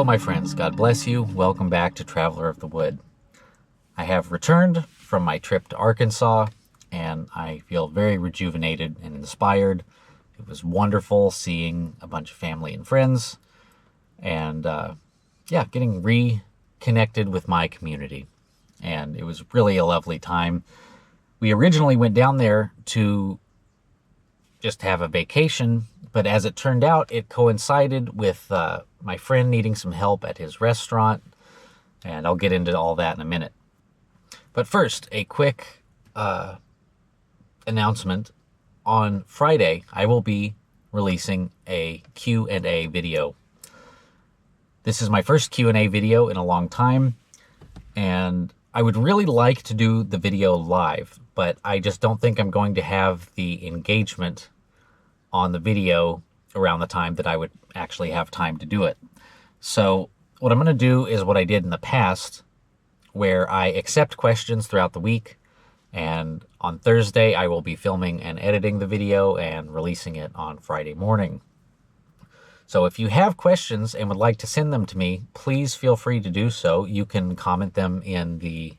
Hello, my friends. God bless you. Welcome back to Traveler of the Wood. I have returned from my trip to Arkansas, and I feel very rejuvenated and inspired. It was wonderful seeing a bunch of family and friends, and getting reconnected with my community. And it was really a lovely time. We originally went down there to just have a vacation, but as it turned out, it coincided with my friend needing some help at his restaurant, and I'll get into all that in a minute. But first, a quick announcement. On Friday, I will be releasing a Q&A video. This is my first Q&A video in a long time, and I would really like to do the video live, but I just don't think I'm going to have the engagement on the video around the time that I would actually have time to do it. So what I'm going to do is what I did in the past, where I accept questions throughout the week, and on Thursday I will be filming and editing the video and releasing it on Friday morning. So if you have questions and would like to send them to me, please feel free to do so. You can comment them in the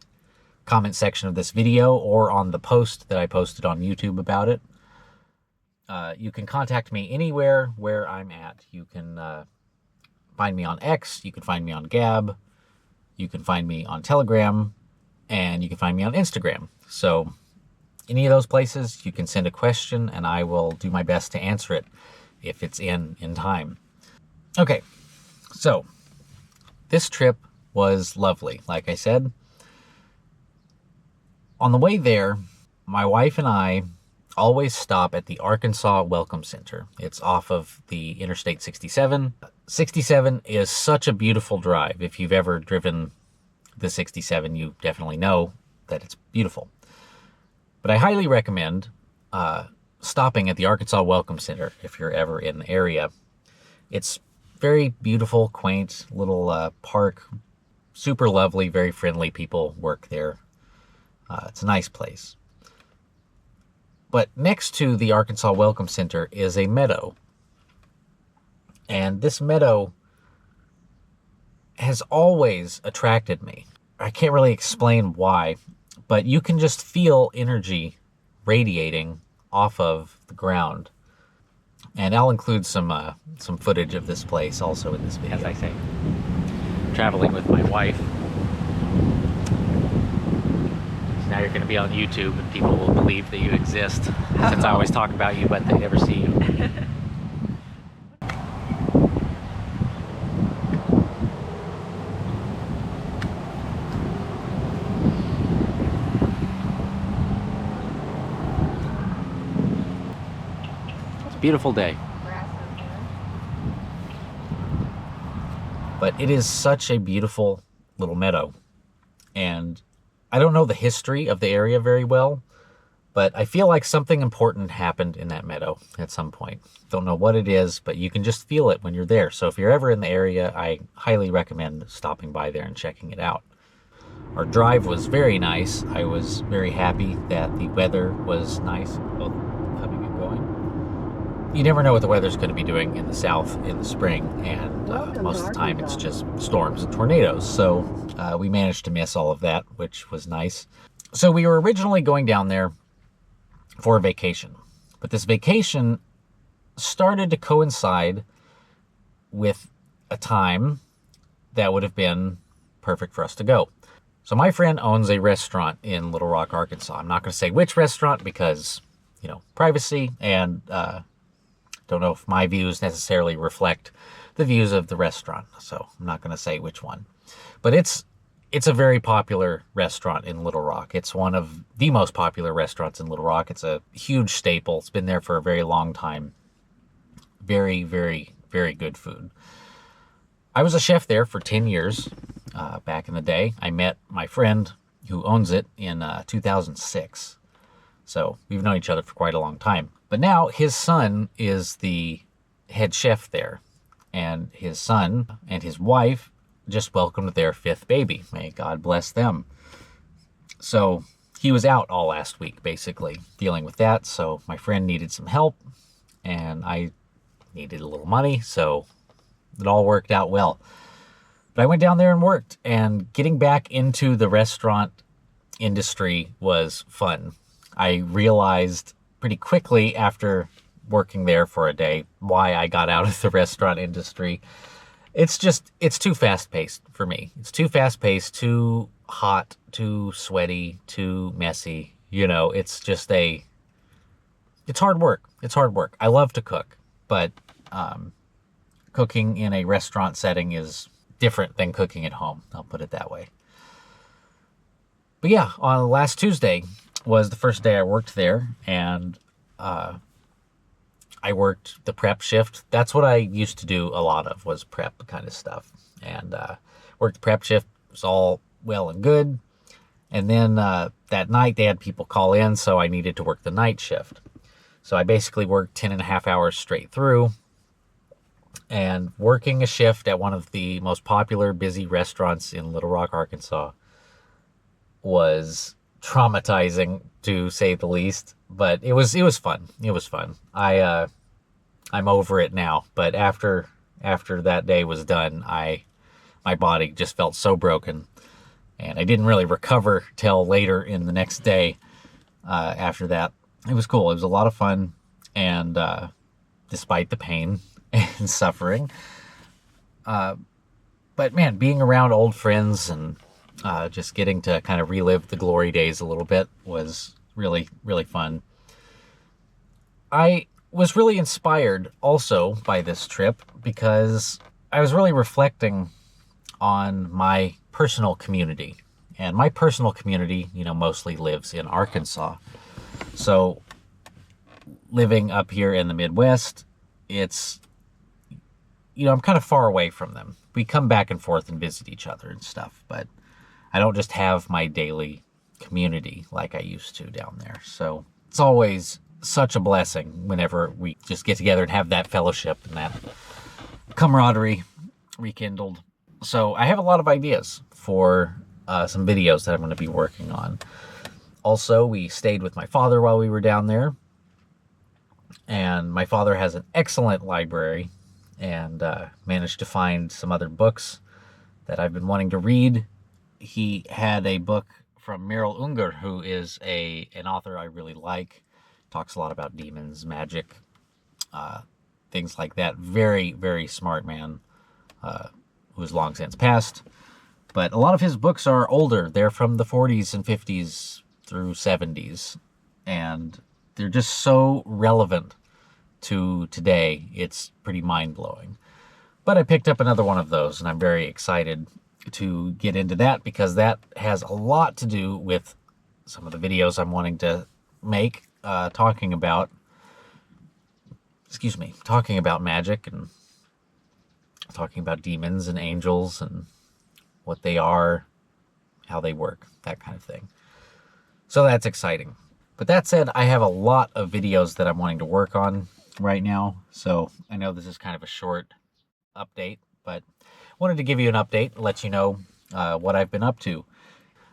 comment section of this video or on the post that I posted on YouTube about it. You can contact me anywhere where I'm at. You can find me on X, you can find me on Gab, you can find me on Telegram, and you can find me on Instagram. So any of those places, you can send a question and I will do my best to answer it if it's in time. Okay, so this trip was lovely, like I said. On the way there, my wife and I always stop at the Arkansas Welcome Center. It's off of the Interstate 67. 67 is such a beautiful drive. If you've ever driven the 67, you definitely know that it's beautiful. But I highly recommend stopping at the Arkansas Welcome Center if you're ever in the area. It's very beautiful, quaint little park, super lovely, very friendly people work there. It's a nice place. But next to the Arkansas Welcome Center is a meadow. And this meadow has always attracted me. I can't really explain why, but you can just feel energy radiating off of the ground. And I'll include some footage of this place also in this video. As I say, traveling with my wife. Now you're going to be on YouTube and people will believe that you exist, since I always talk about you but they never see you. It's a beautiful day. But it is such a beautiful little meadow, and I don't know the history of the area very well, but I feel like something important happened in that meadow at some point. Don't know what it is, but you can just feel it when you're there. So if you're ever in the area, I highly recommend stopping by there and checking it out. Our drive was very nice. I was very happy that the weather was nice, both coming and going. You never know what the weather's going to be doing in the south in the spring, and most of the time it's just storms and tornadoes. So we managed to miss all of that, which was nice. So we were originally going down there for a vacation, but this vacation started to coincide with a time that would have been perfect for us to go. So my friend owns a restaurant in Little Rock, Arkansas. I'm not going to say which restaurant because, privacy, and don't know if my views necessarily reflect the views of the restaurant, so I'm not going to say which one. But it's a very popular restaurant in Little Rock. It's one of the most popular restaurants in Little Rock. It's a huge staple. It's been there for a very long time. Very, very, very good food. I was a chef there for 10 years back in the day. I met my friend who owns it in 2006. So we've known each other for quite a long time. But now his son is the head chef there. And his son and his wife just welcomed their 5th baby. May God bless them. So he was out all last week, basically, dealing with that. So my friend needed some help, and I needed a little money, so it all worked out well. But I went down there and worked, and getting back into the restaurant industry was fun. I realized pretty quickly after working there for a day why I got out of the restaurant industry. It's too fast paced for me. It's too fast paced, too hot, too sweaty, too messy. It's hard work. It's hard work. I love to cook, but cooking in a restaurant setting is different than cooking at home. I'll put it that way. But yeah, on last Tuesday was the first day I worked there, and I worked the prep shift. That's what I used to do a lot of, was prep kind of stuff. And worked the prep shift. It was all well and good. And then that night they had people call in, so I needed to work the night shift. So I basically worked 10 and a half hours straight through. And working a shift at one of the most popular, busy restaurants in Little Rock, Arkansas was traumatizing, to say the least. But it was fun. It was fun. I'm over it now. But after that day was done, my body just felt so broken. And I didn't really recover till later in the next day after that. It was cool. It was a lot of fun. And despite the pain and suffering. But man, being around old friends and just getting to kind of relive the glory days a little bit was really, really fun. I was really inspired also by this trip because I was really reflecting on my personal community. And my personal community, mostly lives in Arkansas. So living up here in the Midwest, it's, I'm kind of far away from them. We come back and forth and visit each other and stuff, but I don't just have my daily community like I used to down there. So it's always such a blessing whenever we just get together and have that fellowship and that camaraderie rekindled. So I have a lot of ideas for some videos that I'm going to be working on. Also, we stayed with my father while we were down there. And my father has an excellent library and managed to find some other books that I've been wanting to read. He had a book from Meryl Unger, who is an author I really like. Talks a lot about demons, magic, things like that. Very, very smart man who's long since passed. But a lot of his books are older. They're from the 40s and 50s through 70s. And they're just so relevant to today. It's pretty mind-blowing. But I picked up another one of those, and I'm very excited to get into that because that has a lot to do with some of the videos I'm wanting to make, talking about magic and talking about demons and angels and what they are, how they work, that kind of thing. So that's exciting. But that said, I have a lot of videos that I'm wanting to work on right now. So I know this is kind of a short update, but wanted to give you an update, let you know what I've been up to.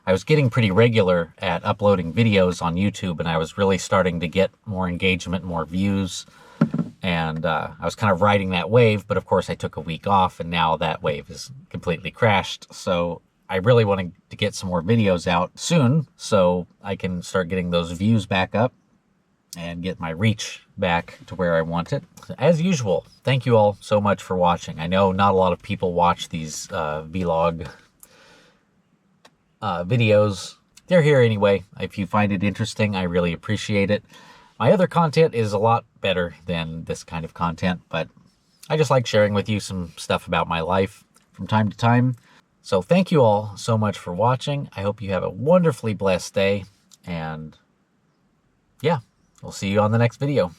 I was getting pretty regular at uploading videos on YouTube, and I was really starting to get more engagement, more views. And I was kind of riding that wave, but of course I took a week off, and now that wave is completely crashed. So I really want to get some more videos out soon so I can start getting those views back up and get my reach back to where I want it. As usual, thank you all so much for watching. I know not a lot of people watch these vlog videos. They're here anyway. If you find it interesting, I really appreciate it. My other content is a lot better than this kind of content, but I just like sharing with you some stuff about my life from time to time. So thank you all so much for watching. I hope you have a wonderfully blessed day, and yeah, we'll see you on the next video.